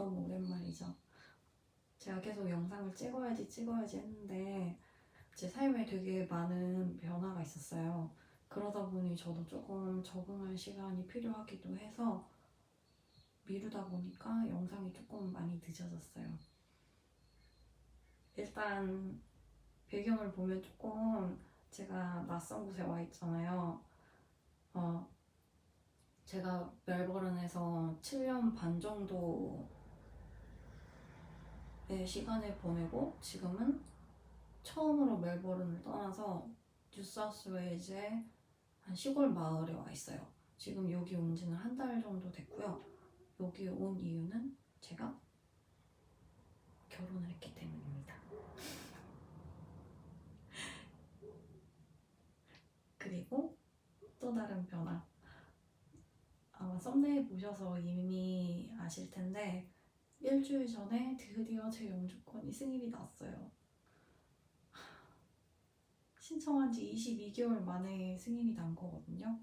너무 오랜만이죠. 제가 계속 영상을 찍어야지 했는데 제 삶에 되게 많은 변화가 있었어요. 그러다 보니 저도 조금 적응할 시간이 필요하기도 해서 미루다 보니까 영상이 조금 많이 늦어졌어요. 일단 배경을 보면 조금 제가 낯선 곳에 와 있잖아요. 제가 멜버른에서 7년 반 정도의 시간을 보내고 지금은 처음으로 멜버른을 떠나서 뉴사우스웨일즈의 한 시골 마을에 와 있어요. 지금 여기 온 지는 한 달 정도 됐고요. 여기 온 이유는 제가 결혼을 했기 때문입니다. 그리고 또 다른 변화. 아마 썸네일 보셔서 이미 아실 텐데 일주일 전에 드디어 제 영주권이 승인이 났어요. 신청한 지 22개월 만에 승인이 난 거거든요.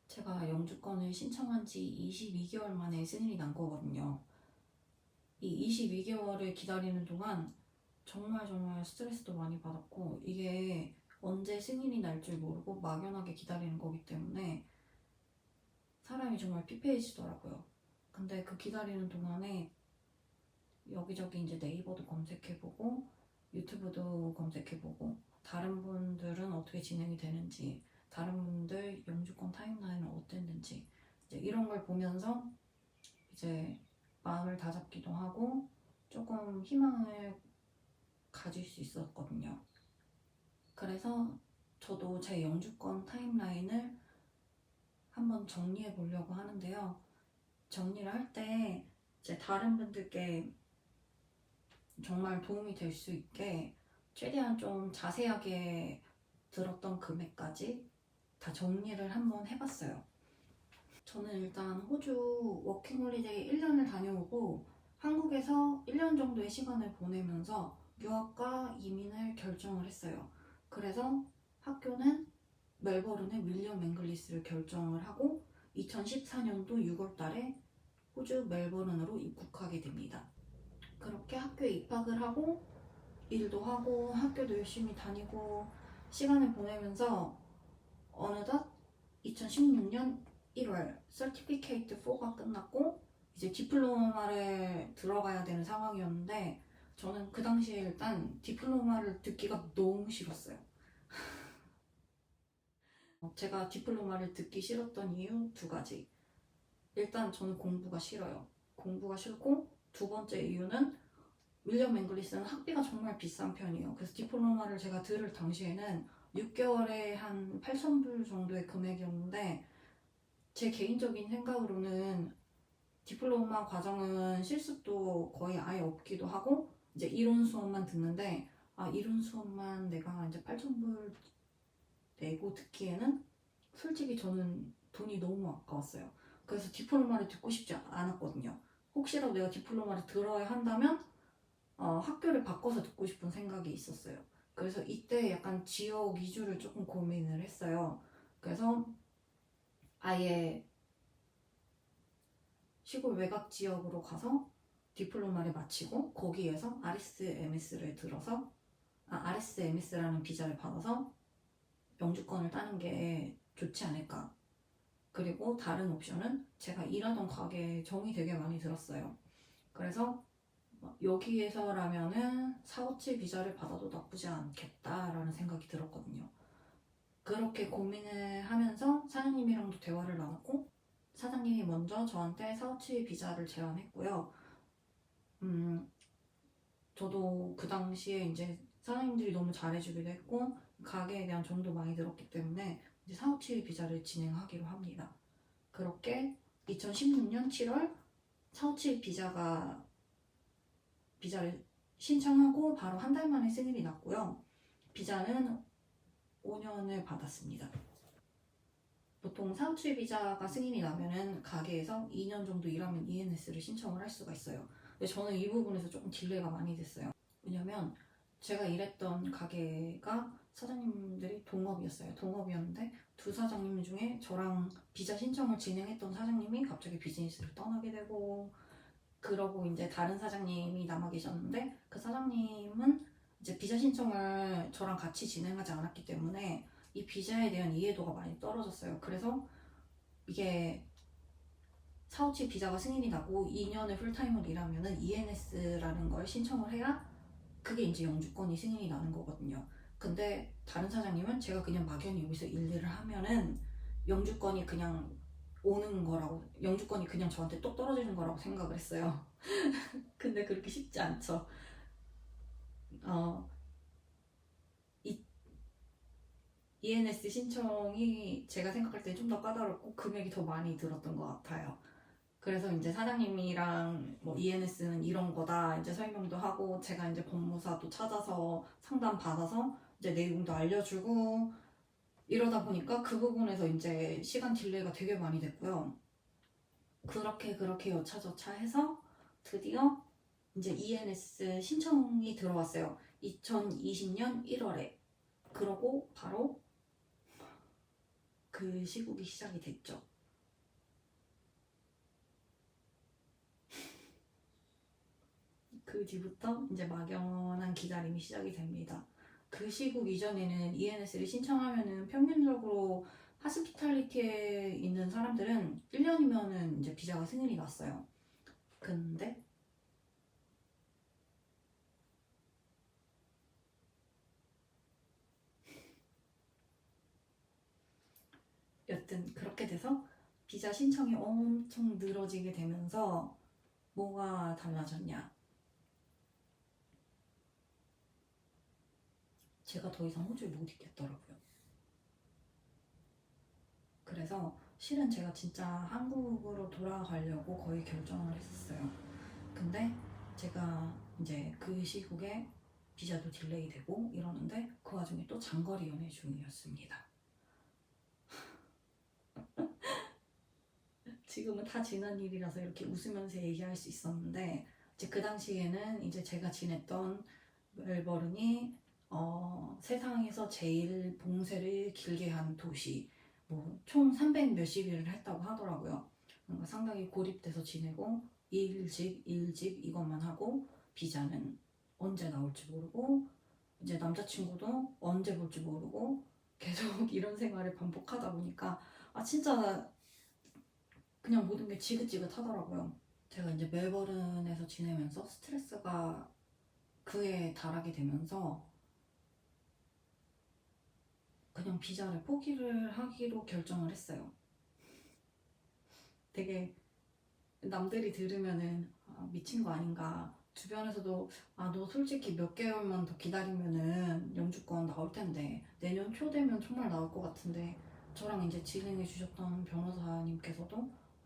제가 영주권을 신청한 지 22개월 만에 승인이 난 거거든요. 이 22개월을 기다리는 동안 정말 스트레스도 많이 받았고 이게 언제 승인이 날 줄 모르고 막연하게 기다리는 거기 때문에 사람이 정말 피폐해지더라고요. 근데 그 기다리는 동안에 여기저기 이제 네이버도 검색해보고 유튜브도 검색해보고 다른 분들은 어떻게 진행이 되는지 다른 분들 영주권 타임라인은 어땠는지 이제 이런 걸 보면서 이제 마음을 다잡기도 하고 조금 희망을 가질 수 있었거든요. 그래서 저도 제 영주권 타임라인을 한번 정리해 보려고 하는데요. 정리를 할 때 이제 다른 분들께 정말 도움이 될 수 있게 최대한 좀 자세하게 들었던 금액까지 다 정리를 한번 해봤어요. 저는 일단 호주 워킹홀리데이 1년을 다녀오고 한국에서 1년 정도의 시간을 보내면서 유학과 이민을 결정을 했어요. 그래서 학교는 멜버른의 윌리엄 앵글리스를 결정을 하고 2014년도 6월 달에 호주 멜버른으로 입국하게 됩니다. 그렇게 학교에 입학을 하고 일도 하고 학교도 열심히 다니고 시간을 보내면서 어느덧 2016년 1월 서티피케이트 4가 끝났고 이제 디플로마를 들어가야 되는 상황이었는데 저는 그 당시에 일단 디플로마를 듣기가 너무 싫었어요. 제가 디플로마를 듣기 싫었던 이유 두 가지. 일단 저는 공부가 싫어요. 공부가 싫고 두 번째 이유는 윌리엄 앵글리스는 학비가 정말 비싼 편이에요. 그래서 디플로마를 제가 들을 당시에는 6개월에 한 8,000불 정도의 금액이었는데 제 개인적인 생각으로는 디플로마 과정은 실습도 거의 아예 없기도 하고 이제 이론 수업만 듣는데 이론 수업만 내가 이제 8,000불 내고 듣기에는 솔직히 저는 돈이 너무 아까웠어요. 그래서 디플로마를 듣고 싶지 않았거든요. 혹시라도 내가 디플로마를 들어야 한다면 학교를 바꿔서 듣고 싶은 생각이 있었어요. 그래서 이때 약간 지역 위주를 조금 고민을 했어요. 그래서 아예 시골 외곽 지역으로 가서 디플로마를 마치고 거기에서 RSMS를 들어서 RSMS라는 비자를 받아서 영주권을 따는 게 좋지 않을까. 그리고 다른 옵션은 제가 일하던 가게에 정이 되게 많이 들었어요. 그래서 여기에서라면은 457 비자를 받아도 나쁘지 않겠다라는 생각이 들었거든요. 그렇게 고민을 하면서 사장님이랑도 대화를 나눴고 사장님이 먼저 저한테 457 비자를 제안했고요. 저도 그 당시에 이제 사장님들이 너무 잘해주기도 했고 가게에 대한 정도 많이 들었기 때문에 이제 457 비자를 진행하기로 합니다. 그렇게 2016년 7월 457 비자를 신청하고 바로 한 달 만에 승인이 났고요. 비자는 5년을 받았습니다. 보통 457 비자가 승인이 나면은 가게에서 2년 정도 일하면 ENS를 신청을 할 수가 있어요. 근데 저는 이 부분에서 조금 딜레이가 많이 됐어요. 왜냐면 제가 일했던 가게가 사장님들이 동업이었어요. 동업이었는데 두 사장님 중에 저랑 비자 신청을 진행했던 사장님이 갑자기 비즈니스를 떠나게 되고, 그러고 이제 다른 사장님이 남아 계셨는데 그 사장님은 이제 비자 신청을 저랑 같이 진행하지 않았기 때문에 이 비자에 대한 이해도가 많이 떨어졌어요. 그래서 이게 사우치 비자가 승인이 나고 2년을 풀타임을 일하면은 ENS라는 걸 신청을 해야 그게 이제 영주권이 승인이 나는 거거든요. 근데 다른 사장님은 제가 그냥 막연히 여기서 일을 하면은 영주권이 그냥 오는 거라고, 영주권이 그냥 저한테 똑 떨어지는 거라고 생각을 했어요. 근데 그렇게 쉽지 않죠. 어, 이 ENS 신청이 제가 생각할 때 좀 더 까다롭고 금액이 더 많이 들었던 것 같아요. 그래서 이제 사장님이랑 뭐 ENS는 이런 거다 이제 설명도 하고, 제가 이제 법무사도 찾아서 상담 받아서 이제 내용도 알려주고, 이러다 보니까 그 부분에서 이제 시간 딜레이가 되게 많이 됐고요. 그렇게 여차저차 해서 드디어 이제 ENS 신청이 들어왔어요. 2020년 1월에. 그러고 바로 그 시국이 시작이 됐죠. 그 뒤부터 이제 막연한 기다림이 시작이 됩니다. 그 시국 이전에는 ENS를 신청하면은 평균적으로 하스피탈리티에 있는 사람들은 1년이면은 이제 비자가 승인이 났어요. 근데 여튼 그렇게 돼서 비자 신청이 엄청 늘어지게 되면서 뭐가 달라졌냐? 제가 더 이상 호주에 못 있겠더라고요. 그래서 실은 제가 진짜 한국으로 돌아가려고 거의 결정을 했었어요. 근데 제가 이제 그 시국에 비자도 딜레이 되고 이러는데 그 와중에 또 장거리 연애 중이었습니다. 지금은 다 지난 일이라서 이렇게 웃으면서 얘기할 수 있었는데, 이제 그 당시에는 이제 제가 지냈던 멜버른이 세상에서 제일 봉쇄를 길게 한 도시, 뭐 총 300 몇십 일을 했다고 하더라고요. 뭔가 상당히 고립돼서 지내고 일집 이것만 하고, 비자는 언제 나올지 모르고, 이제 남자친구도 언제 볼지 모르고, 계속 이런 생활을 반복하다 보니까 아 진짜 그냥 모든 게 지긋지긋하더라고요. 제가 이제 멜버른에서 지내면서 스트레스가 그에 달하게 되면서 그냥 비자를 포기를 하기로 결정을 했어요. 되게 남들이 들으면은 아, 미친 거 아닌가. 주변에서도 아, 너 솔직히 몇 개월만 더 기다리면은 영주권 나올 텐데 내년 초 되면 정말 나올 것 같은데, 저랑 이제 진행해 주셨던 변호사님께서도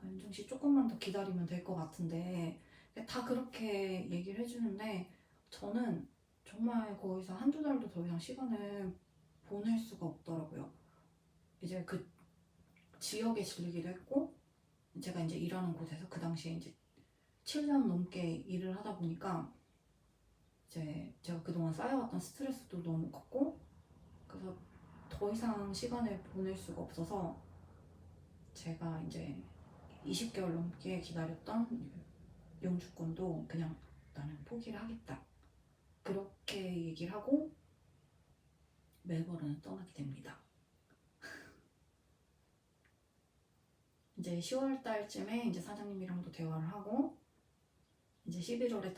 아, 윤정 씨 조금만 더 기다리면 될 것 같은데, 다 그렇게 얘기를 해주는데 저는 정말 거기서 한두 달도 더 이상 시간을 보낼 수가 없더라고요. 이제 그 지역에 질리기도 했고, 제가 이제 일하는 곳에서 그 당시에 이제 7년 넘게 일을 하다 보니까 이제 제가 그동안 쌓여왔던 스트레스도 너무 컸고, 그래서 더 이상 시간을 보낼 수가 없어서 제가 이제 20개월 넘게 기다렸던 영주권도 그냥 나는 포기를 하겠다, 그렇게 얘기를 하고 멜버른을 떠나게 됩니다. 이제 10월 달쯤에 이제 사장님이랑도 대화를 하고 이제 11월에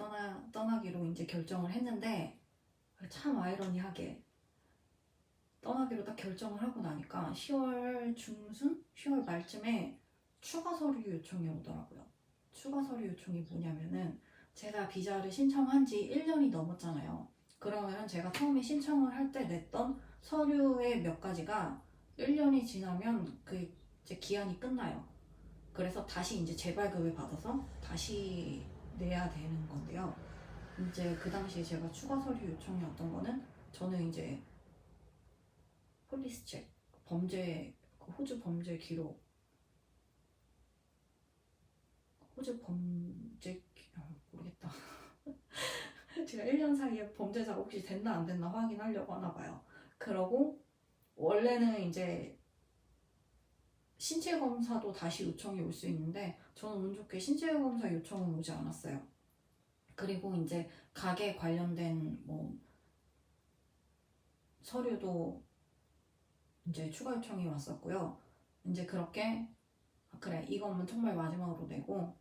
떠나기로 이제 결정을 했는데, 참 아이러니하게 떠나기로 딱 결정을 하고 나니까 10월 중순? 10월 말쯤에 추가 서류 요청이 오더라고요. 추가 서류 요청이 뭐냐면은 제가 비자를 신청한 지 1년이 넘었잖아요. 그러면은 제가 처음에 신청을 할 때 냈던 서류의 몇 가지가 1년이 지나면 그 이제 기한이 끝나요. 그래서 다시 이제 재발급을 받아서 다시 내야 되는 건데요. 이제 그 당시에 제가 추가 서류 요청이 왔던 거는, 저는 이제 폴리스 책, 범죄, 그 호주 범죄 기록, 호주 범죄 모르겠다. 제가 1년 사이에 범죄자가 혹시 됐나 안 됐나 확인하려고 하나 봐요. 그러고 원래는 이제 신체 검사도 다시 요청이 올 수 있는데 저는 운 좋게 신체 검사 요청은 오지 않았어요. 그리고 이제 가게 관련된 뭐 서류도 이제 추가 요청이 왔었고요. 이제 그렇게 그래 이거면 정말 마지막으로 내고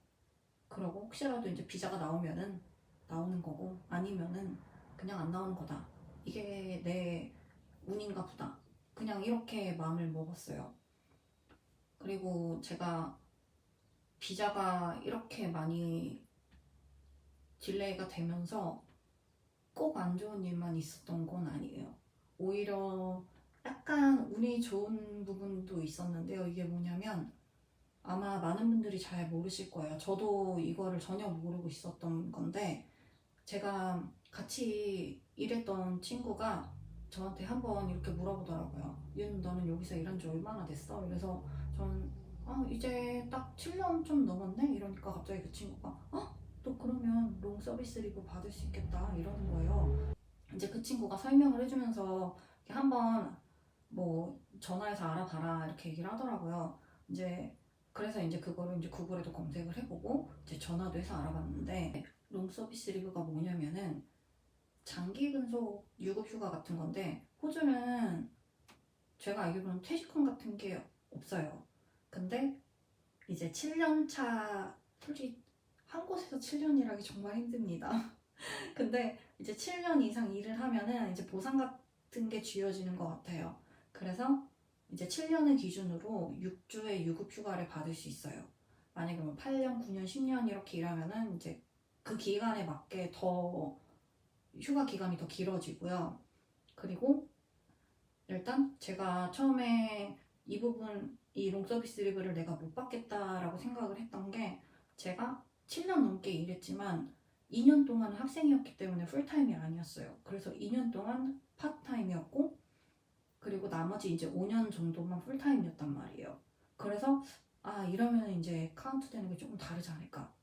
그러고 혹시라도 이제 비자가 나오면은 나오는 거고 아니면은 그냥 안 나오는 거다. 이게 내 운인가 보다. 그냥 이렇게 마음을 먹었어요. 그리고 제가 비자가 이렇게 많이 딜레이가 되면서 꼭 안 좋은 일만 있었던 건 아니에요. 오히려 약간 운이 좋은 부분도 있었는데요. 이게 뭐냐면 아마 많은 분들이 잘 모르실 거예요. 저도 이거를 전혀 모르고 있었던 건데 제가 같이 일했던 친구가 저한테 한번 이렇게 물어보더라고요. 윤, 너는 여기서 일한 지 얼마나 됐어? 그래서 저는 이제 딱 7년 좀 넘었네? 이러니까 갑자기 그 친구가 너 그러면 롱 서비스 리브 받을 수 있겠다 이러는 거예요. 이제 그 친구가 설명을 해주면서 이렇게 한번 뭐 전화해서 알아봐라 이렇게 얘기를 하더라고요. 이제 그래서 이제 그거를 이제 구글에도 검색을 해보고 이제 전화도 해서 알아봤는데 롱 서비스 리브가 뭐냐면은 장기 근속 유급 휴가 같은 건데 호주는 제가 알기로는 퇴직금 같은 게 없어요. 근데 이제 7년 차 솔직히 한 곳에서 7년이라기 정말 힘듭니다. 근데 이제 7년 이상 일을 하면은 이제 보상 같은 게 쥐어지는 것 같아요. 그래서 이제 7년을 기준으로 6주의 유급 휴가를 받을 수 있어요. 만약에 뭐 8년, 9년, 10년 이렇게 일하면은 이제 그 기간에 맞게 더 휴가 기간이 더 길어지고요. 그리고 일단 제가 처음에 이 부분, 이 롱서비스 리브를 내가 못 받겠다라고 생각을 했던 게 제가 7년 넘게 일했지만 2년 동안 학생이었기 때문에 풀타임이 아니었어요. 그래서 2년 동안 파트타임이었고 그리고 나머지 이제 5년 정도만 풀타임이었단 말이에요. 그래서 이러면 이제 카운트 되는 게 조금 다르지 않을까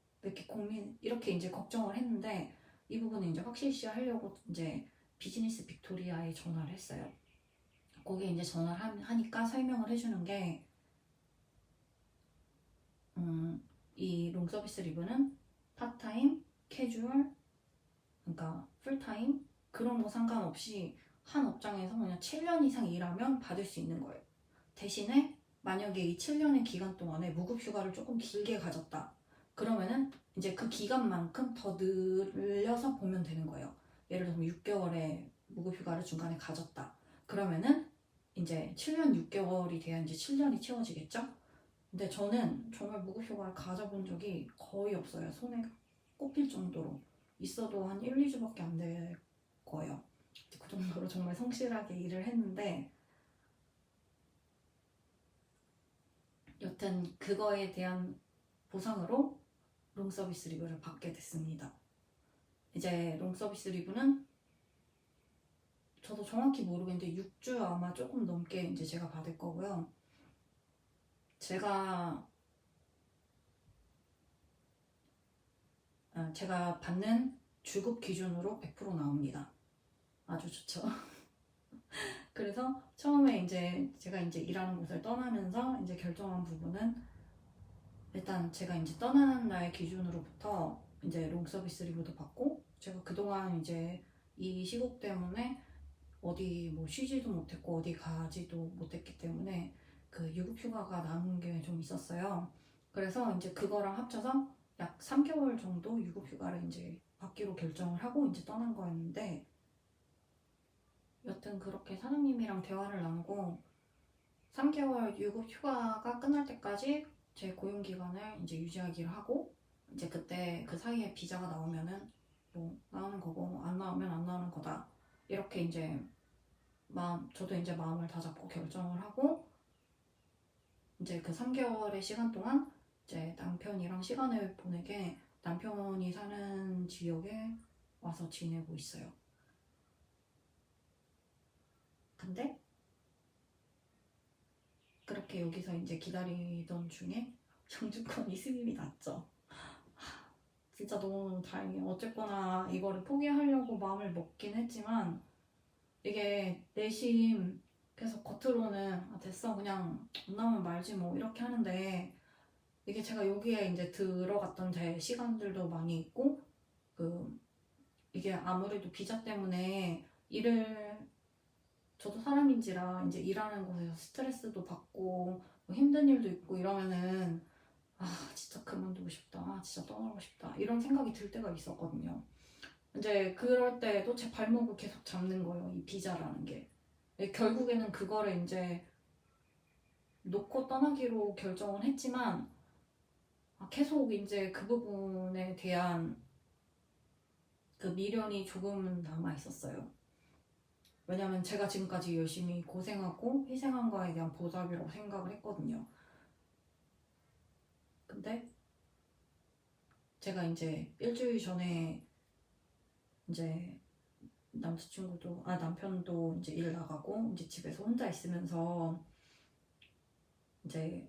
이렇게 이제 걱정을 했는데 이 부분은 이제 확실시 하려고 이제 비즈니스 빅토리아에 전화를 했어요. 거기에 이제 전화를 하니까 설명을 해주는 게 이 롱서비스 리브는 파트타임, 캐주얼, 그러니까 풀타임 그런 거 상관없이 한 업장에서 그냥 7년 이상 일하면 받을 수 있는 거예요. 대신에 만약에 이 7년의 기간 동안에 무급 휴가를 조금 길게 가졌다. 그러면은 이제 그 기간만큼 더 늘려서 보면 되는 거예요. 예를 들면 6개월의 무급 휴가를 중간에 가졌다. 그러면은 이제 7년 6개월이 돼야 이제 7년이 채워지겠죠? 근데 저는 정말 무급 휴가를 가져본 적이 거의 없어요. 손에 꼽힐 정도로. 있어도 한 1, 2주밖에 안 될 거예요. 그 정도로 정말 성실하게 일을 했는데 여튼 그거에 대한 보상으로 롱서비스 리브를 받게 됐습니다. 이제 롱서비스 리브는 저도 정확히 모르겠는데 6주 아마 조금 넘게 이제 제가 받을 거고요. 제가 받는 주급 기준으로 100% 나옵니다. 아주 좋죠. 그래서 처음에 이제 제가 이제 일하는 곳을 떠나면서 이제 결정한 부분은 일단 제가 이제 떠나는 날 기준으로부터 이제 롱 서비스 리뷰도 받고 제가 그동안 이제 이 시국 때문에 어디 뭐 쉬지도 못했고 어디 가지도 못했기 때문에 그 유급 휴가가 남은 게 좀 있었어요. 그래서 이제 그거랑 합쳐서 약 3개월 정도 유급 휴가를 이제 받기로 결정을 하고 이제 떠난 거였는데 여튼 그렇게 사장님이랑 대화를 나누고 3개월 유급 휴가가 끝날 때까지 제 고용 기간을 이제 유지하기로 하고 이제 그때 그 사이에 비자가 나오면은 뭐 나오는 거고 안 나오면 안 나오는 거다 이렇게 이제 저도 이제 마음을 다잡고 결정을 하고 이제 그 3개월의 시간 동안 이제 남편이랑 시간을 보내게 남편이 사는 지역에 와서 지내고 있어요. 근데 그렇게 여기서 이제 기다리던 중에 영주권이 수입이 났죠. 진짜 너무 다행이에요. 어쨌거나 이거를 포기하려고 마음을 먹긴 했지만 이게 내심 계속 겉으로는 됐어 그냥 안 나오면 말지 뭐 이렇게 하는데 이게 제가 여기에 이제 들어갔던 제 시간들도 많이 있고 그 이게 아무래도 비자 때문에 일을 저도 사람인지라 이제 일하는 곳에서 스트레스도 받고 뭐 힘든 일도 있고 이러면은 진짜 그만두고 싶다. 진짜 떠나고 싶다. 이런 생각이 들 때가 있었거든요. 이제 그럴 때도 제 발목을 계속 잡는 거예요. 이 비자라는 게. 결국에는 그거를 이제 놓고 떠나기로 결정을 했지만 계속 이제 그 부분에 대한 그 미련이 조금은 남아 있었어요. 왜냐면 제가 지금까지 열심히 고생하고 희생한 거에 대한 보답이라고 생각을 했거든요. 근데 제가 이제 일주일 전에 이제 남편도 이제 일 나가고 이제 집에서 혼자 있으면서 이제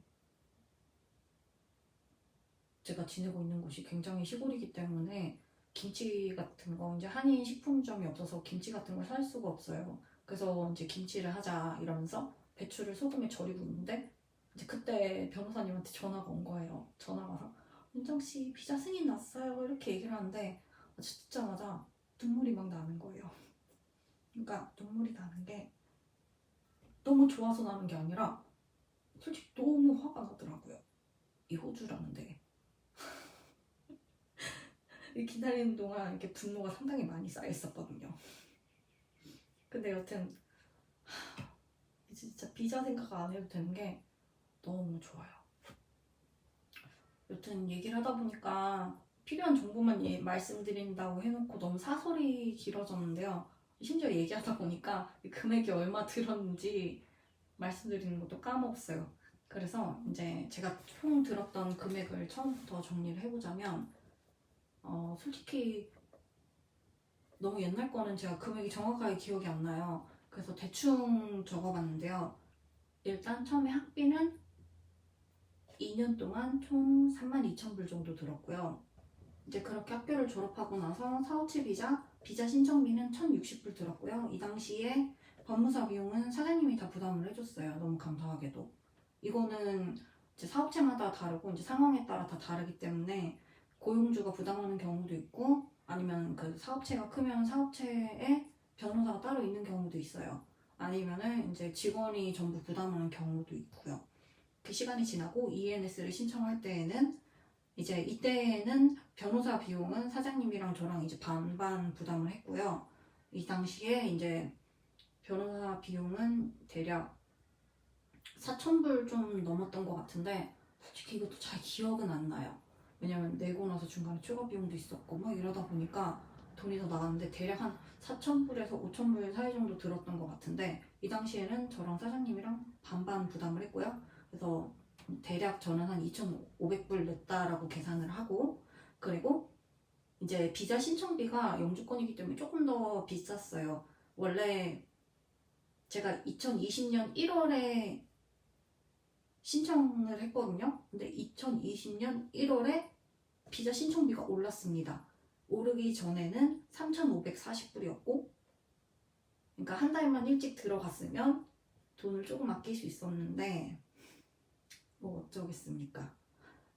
제가 지내고 있는 곳이 굉장히 시골이기 때문에 김치 같은 거 이제 한인 식품점이 없어서 김치 같은 걸 살 수가 없어요. 그래서 이제 김치를 하자 이러면서 배추를 소금에 절이고 있는데 이제 그때 변호사님한테 전화가 온 거예요. 전화가 와서 은정 씨 비자 승인 났어요 이렇게 얘기를 하는데 듣자마자 눈물이 막 나는 거예요. 그러니까 눈물이 나는 게 너무 좋아서 나는 게 아니라 솔직히 너무 화가 나더라고요. 이 호주라는 데 기다리는 동안 이렇게 분노가 상당히 많이 쌓였었거든요. 근데 여튼 진짜 비자 생각 안 해도 되는 게 너무 좋아요. 여튼 얘기를 하다 보니까 필요한 정보만 말씀드린다고 해놓고 너무 사설이 길어졌는데요. 심지어 얘기하다 보니까 금액이 얼마 들었는지 말씀드리는 것도 까먹었어요. 그래서 이제 제가 총 들었던 금액을 처음부터 정리를 해보자면 솔직히 너무 옛날 거는 제가 금액이 정확하게 기억이 안 나요. 그래서 대충 적어봤는데요. 일단 처음에 학비는 2년 동안 총 32,000불 정도 들었고요. 이제 그렇게 학교를 졸업하고 나서 사후치 비자 신청비는 1,060불 들었고요. 이 당시에 법무사 비용은 사장님이 다 부담을 해줬어요. 너무 감사하게도. 이거는 이제 사업체마다 다르고 이제 상황에 따라 다 다르기 때문에 고용주가 부담하는 경우도 있고 아니면 그 사업체가 크면 사업체에 변호사가 따로 있는 경우도 있어요. 아니면은 이제 직원이 전부 부담하는 경우도 있고요. 그 시간이 지나고 ENS를 신청할 때에는 이제 이때는 변호사 비용은 사장님이랑 저랑 이제 반반 부담을 했고요. 이 당시에 이제 변호사 비용은 대략 4,000불 좀 넘었던 것 같은데 솔직히 이것도 잘 기억은 안 나요. 왜냐면 내고 나서 중간에 추가 비용도 있었고 막 이러다 보니까 돈이 더 나갔는데 대략 한 4,000불에서 5,000불 사이 정도 들었던 것 같은데 이 당시에는 저랑 사장님이랑 반반 부담을 했고요. 그래서 대략 저는 한 2,500불 냈다라고 계산을 하고 그리고 이제 비자 신청비가 영주권이기 때문에 조금 더 비쌌어요. 원래 제가 2020년 1월에 신청을 했거든요. 근데 2020년 1월에 비자 신청비가 올랐습니다. 오르기 전에는 3,540불이었고 그러니까 한 달만 일찍 들어갔으면 돈을 조금 아낄 수 있었는데 뭐 어쩌겠습니까.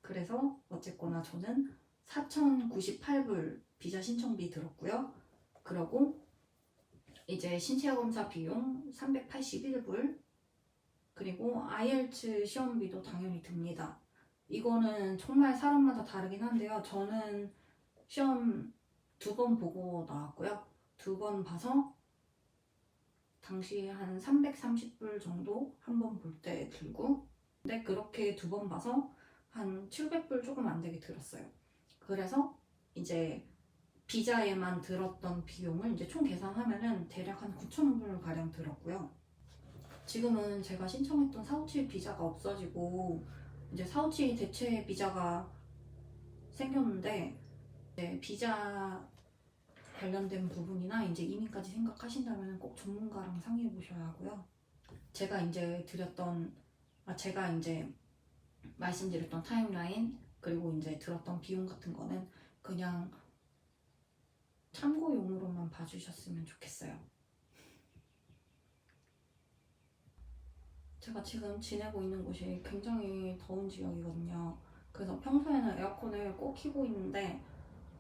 그래서 어쨌거나 저는 4,098불 비자 신청비 들었고요. 그러고 이제 신체화 검사 비용 381불 그리고 IELTS 시험비도 당연히 듭니다. 이거는 정말 사람마다 다르긴 한데요. 저는 시험 2번 보고 나왔고요. 2번 봐서 당시 한 330불 정도 한 번 볼 때 들고 근데 그렇게 2번 봐서 한 700불 조금 안 되게 들었어요. 그래서 이제 비자에만 들었던 비용을 이제 총 계산하면은 대략 한 9,000불 가량 들었고요. 지금은 제가 신청했던 사우치 비자가 없어지고 이제 사우치 대체 비자가 생겼는데 이제 비자 관련된 부분이나 이제 이민까지 생각하신다면 꼭 전문가랑 상의해 보셔야 하고요. 제가 이제 제가 이제 말씀드렸던 타임라인 그리고 이제 들었던 비용 같은 거는 그냥 참고용으로만 봐주셨으면 좋겠어요. 제가 지금 지내고 있는 곳이 굉장히 더운 지역이거든요. 그래서 평소에는 에어컨을 꼭 켜고 있는데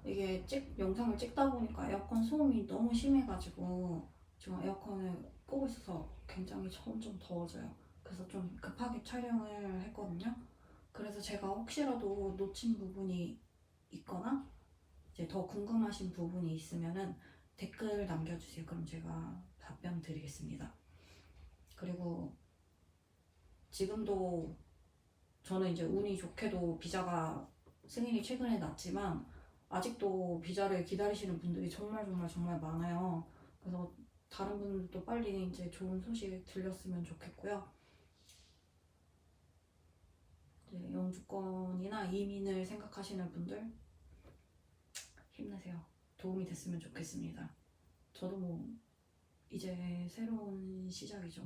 이게 영상을 찍다 보니까 에어컨 소음이 너무 심해가지고 지금 에어컨을 끄고 있어서 굉장히 점점 더워져요. 그래서 좀 급하게 촬영을 했거든요. 그래서 제가 혹시라도 놓친 부분이 있거나 이제 더 궁금하신 부분이 있으면은 댓글 남겨주세요. 그럼 제가 답변 드리겠습니다. 그리고 지금도 저는 이제 운이 좋게도 비자가 승인이 최근에 났지만 아직도 비자를 기다리시는 분들이 정말 정말 정말 많아요. 그래서 다른 분들도 빨리 이제 좋은 소식 들렸으면 좋겠고요. 이제 영주권이나 이민을 생각하시는 분들 힘내세요. 도움이 됐으면 좋겠습니다. 저도 뭐 이제 새로운 시작이죠.